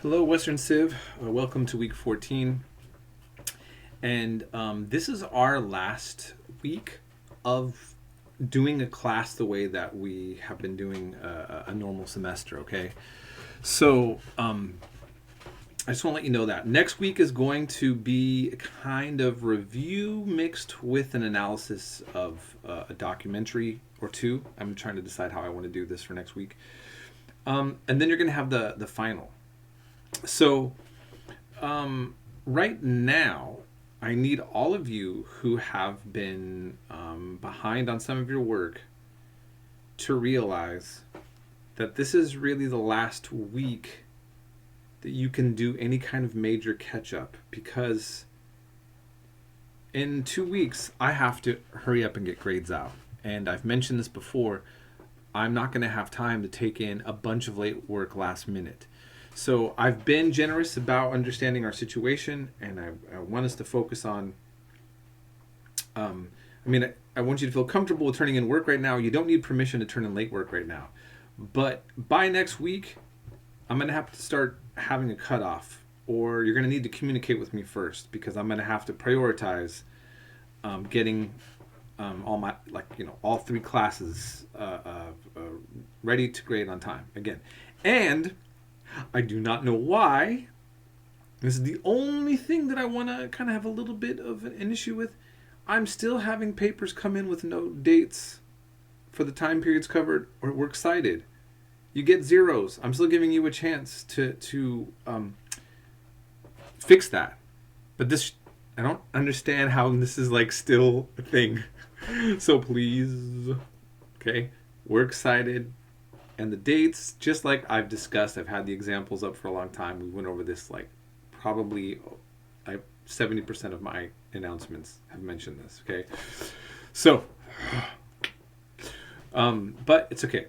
Hello, Western Civ. Welcome to week 14. And this is our last week of doing a class the way that we have been doing a normal semester, okay? So I just want to let you know that next week is going to be a kind of review mixed with an analysis of a documentary or two. I'm trying to decide how I want to do this for next week. And then you're going to have the final. So right now, I need all of you who have been behind on some of your work to realize that this is really the last week that you can do any kind of major catch-up, because in 2 weeks, I have to hurry up and get grades out. And I've mentioned this before, I'm not going to have time to take in a bunch of late work last minute. So I've been generous about understanding our situation, and I want us to focus on, I want you to feel comfortable with turning in work right now. You don't need permission to turn in late work right now. But by next week, I'm going to have to start having a cutoff, or you're going to need to communicate with me first, because I'm going to have to prioritize getting all 3 classes ready to grade on time again. And I do not know why. This is the only thing that I want to kind of have a little bit of an issue with. I'm still having papers come in with no dates for the time periods covered or works cited. You get zeros. I'm still giving you a chance to fix that. But I don't understand how this is still a thing. So please, okay, works cited. And the dates, just like I've discussed, I've had the examples up for a long time. We went over this probably 70% of my announcements have mentioned this, okay? So, but it's okay.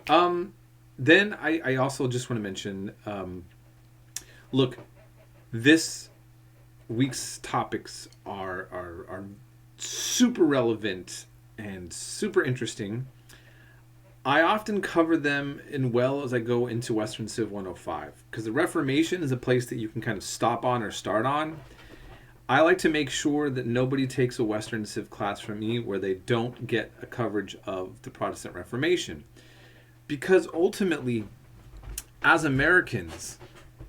Then I also just want to mention, look, this week's topics are super relevant and super interesting. I often cover them as I go into Western Civ 105, because the Reformation is a place that you can kind of stop on or start on. I like to make sure that nobody takes a Western Civ class from me where they don't get a coverage of the Protestant Reformation. Because ultimately, as Americans,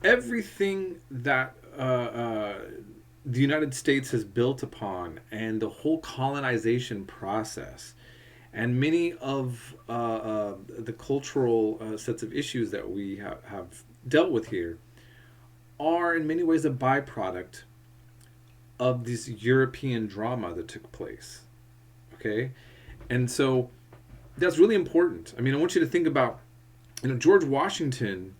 everything that the United States has built upon, and the whole colonization process, and many of the cultural sets of issues that we have dealt with here are in many ways a byproduct of this European drama that took place. Okay? And so that's really important. I want you to think about, George Washington,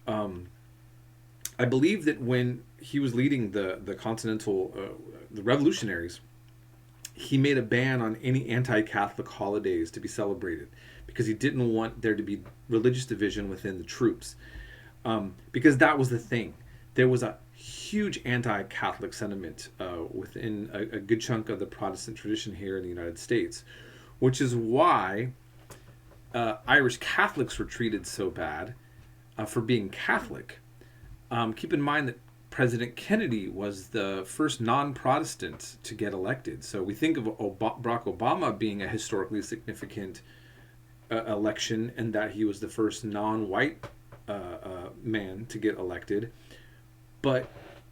I believe that when he was leading the Continental, the revolutionaries, he made a ban on any anti-Catholic holidays to be celebrated, because he didn't want there to be religious division within the troops. Because that was the thing. There was a huge anti-Catholic sentiment within a good chunk of the Protestant tradition here in the United States, which is why Irish Catholics were treated so bad for being Catholic. Keep in mind that President Kennedy was the first non-Protestant to get elected. So we think of Barack Obama being a historically significant election, and that he was the first non-white man to get elected. But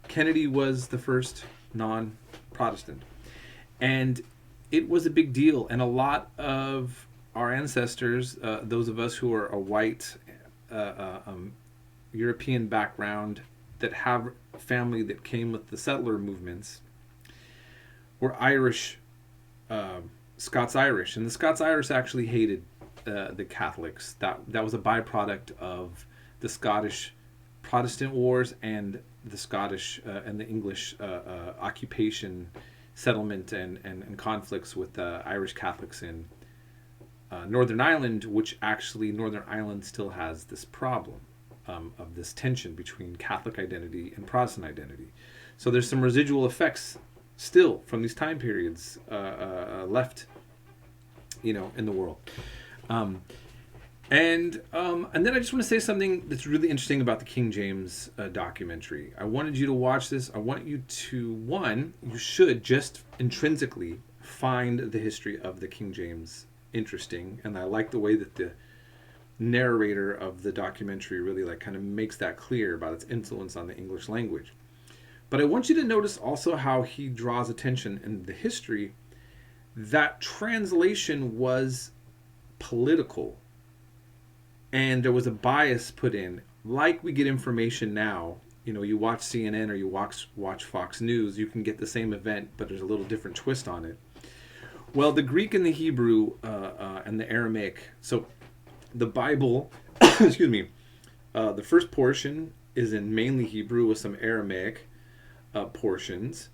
Kennedy was the first non-Protestant. And it was a big deal. And a lot of our ancestors, those of us who are a white European background, that have family that came with the settler movements, were Irish, Scots-Irish. And the Scots-Irish actually hated the Catholics. That was a byproduct of the Scottish Protestant wars and the Scottish and the English occupation, settlement, and conflicts with the Irish Catholics in Northern Ireland, which actually Northern Ireland still has this problem of this tension between Catholic identity and Protestant identity. So there's some residual effects still from these time periods left, in the world. And then I just want to say something that's really interesting about the King James documentary. I wanted you to watch this. I want you to, one, you should just intrinsically find the history of the King James interesting. And I like the way that the narrator of the documentary really like kind of makes that clear about its influence on the English language. But I want you to notice also how he draws attention in the history that translation was political. And there was a bias put in, like we get information now. You know, you watch CNN or you watch Fox News, you can get the same event, but there's a little different twist on it. Well, the Greek and the Hebrew and the Aramaic. So, the Bible, excuse me, the first portion is in mainly Hebrew with some Aramaic portions,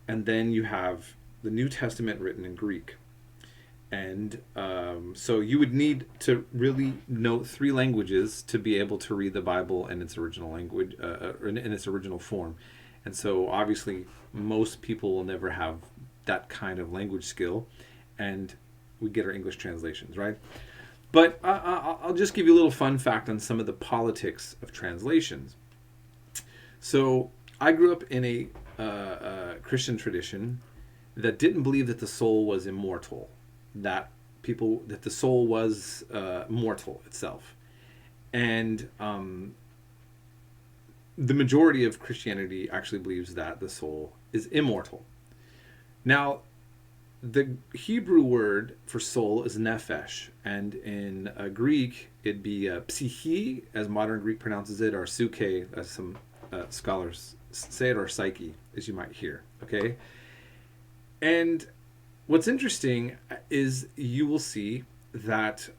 and then you have the New Testament written in Greek. And so you would need to really know 3 languages to be able to read the Bible in its original language, in its original form. And so obviously most people will never have that kind of language skill, and we get our English translations, right? But I'll just give you a little fun fact on some of the politics of translations. So I grew up in a Christian tradition that didn't believe that the soul was immortal. That the soul was mortal itself, and the majority of Christianity actually believes that the soul is immortal. Now, the Hebrew word for soul is nephesh, and in Greek it'd be psyche, as modern Greek pronounces it, or suke, as some scholars say it, or psyche, as you might hear. Okay, and what's interesting is you will see that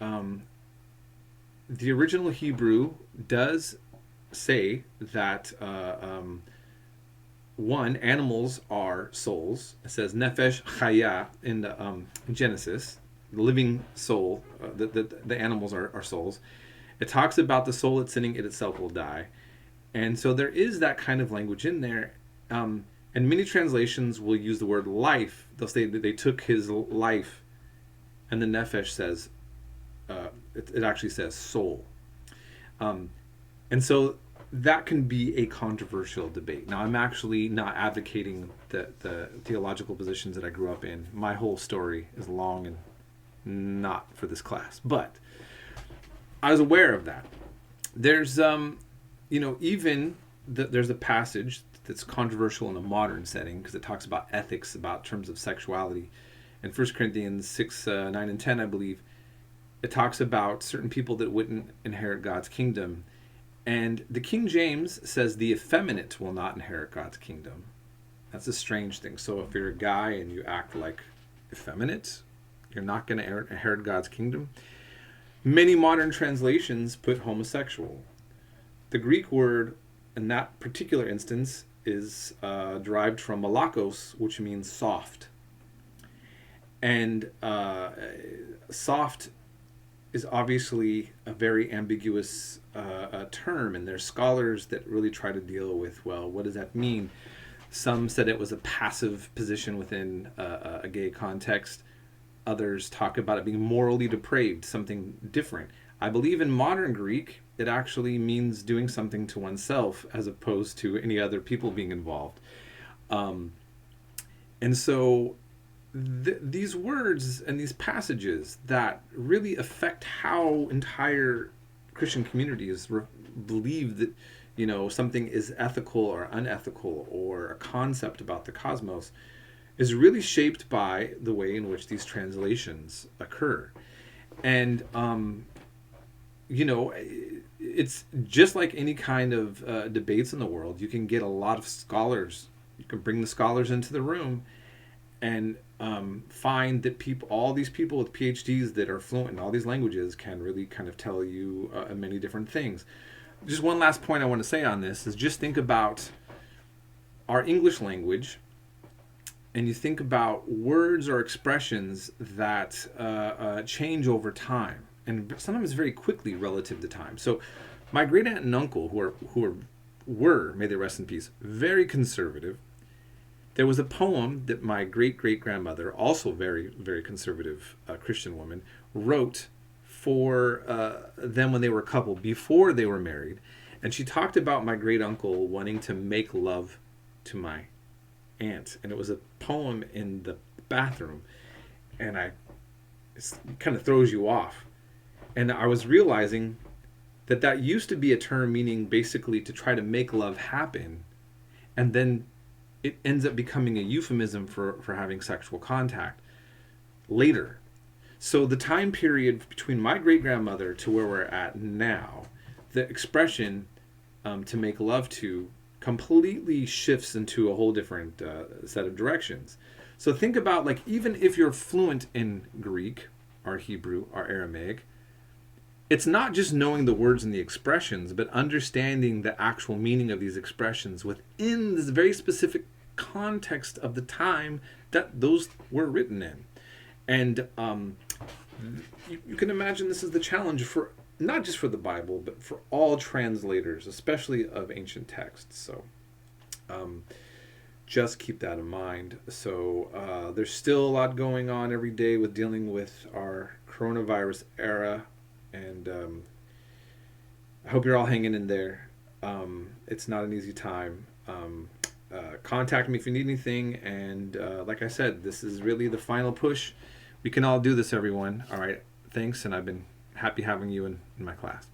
the original Hebrew does say that one, animals are souls. It says nefesh chaya in the Genesis, the living soul. The animals are souls. It talks about the soul that's sinning, it itself will die, and so there is that kind of language in there. And many translations will use the word life. They'll say that they took his life, and the nefesh says, it actually says soul. And so that can be a controversial debate. Now, I'm actually not advocating the theological positions that I grew up in. My whole story is long and not for this class. But I was aware of that. There's, there's a passage that's controversial in a modern setting because it talks about ethics, about terms of sexuality. In 1 Corinthians 6, 9, and 10, I believe, it talks about certain people that wouldn't inherit God's kingdom. And the King James says the effeminate will not inherit God's kingdom. That's a strange thing. So if you're a guy and you act like effeminate, you're not going to inherit God's kingdom. Many modern translations put homosexual. The Greek word in that particular instance is derived from malakos, which means soft. And soft is obviously a very ambiguous term, and there's scholars that really try to deal with, well, what does that mean? Some said it was a passive position within a gay context. Others talk about it being morally depraved, something different. I believe in modern Greek, it actually means doing something to oneself as opposed to any other people being involved. And so these words and these passages that really affect how entire Christian communities believe that, something is ethical or unethical, or a concept about the cosmos, is really shaped by the way in which these translations occur. And, it's just like any kind of debates in the world. You can get a lot of scholars. You can bring the scholars into the room and find that all these people with PhDs that are fluent in all these languages can really kind of tell you many different things. Just one last point I want to say on this is just think about our English language, and you think about words or expressions that change over time, and sometimes very quickly relative to time. So my great aunt and uncle, who were, may they rest in peace, very conservative. There was a poem that my great-great-grandmother, also very, very conservative Christian woman, wrote for them when they were a couple, before they were married. And she talked about my great uncle wanting to make love to my aunt. And it was a poem in the bathroom. And it kind of throws you off. And I was realizing that used to be a term meaning basically to try to make love happen. And then it ends up becoming a euphemism for having sexual contact later. So the time period between my great-grandmother to where we're at now, the expression to make love to completely shifts into a whole different set of directions. So think about, like, even if you're fluent in Greek, or Hebrew, or Aramaic, it's not just knowing the words and the expressions, but understanding the actual meaning of these expressions within this very specific context of the time that those were written in. And you can imagine this is the challenge for not just for the Bible, but for all translators, especially of ancient texts. So just keep that in mind. So there's still a lot going on every day with dealing with our coronavirus era. And I hope you're all hanging in there. It's not an easy time. Contact me if you need anything. And like I said, this is really the final push. We can all do this, everyone. All right. Thanks. And I've been happy having you in my class.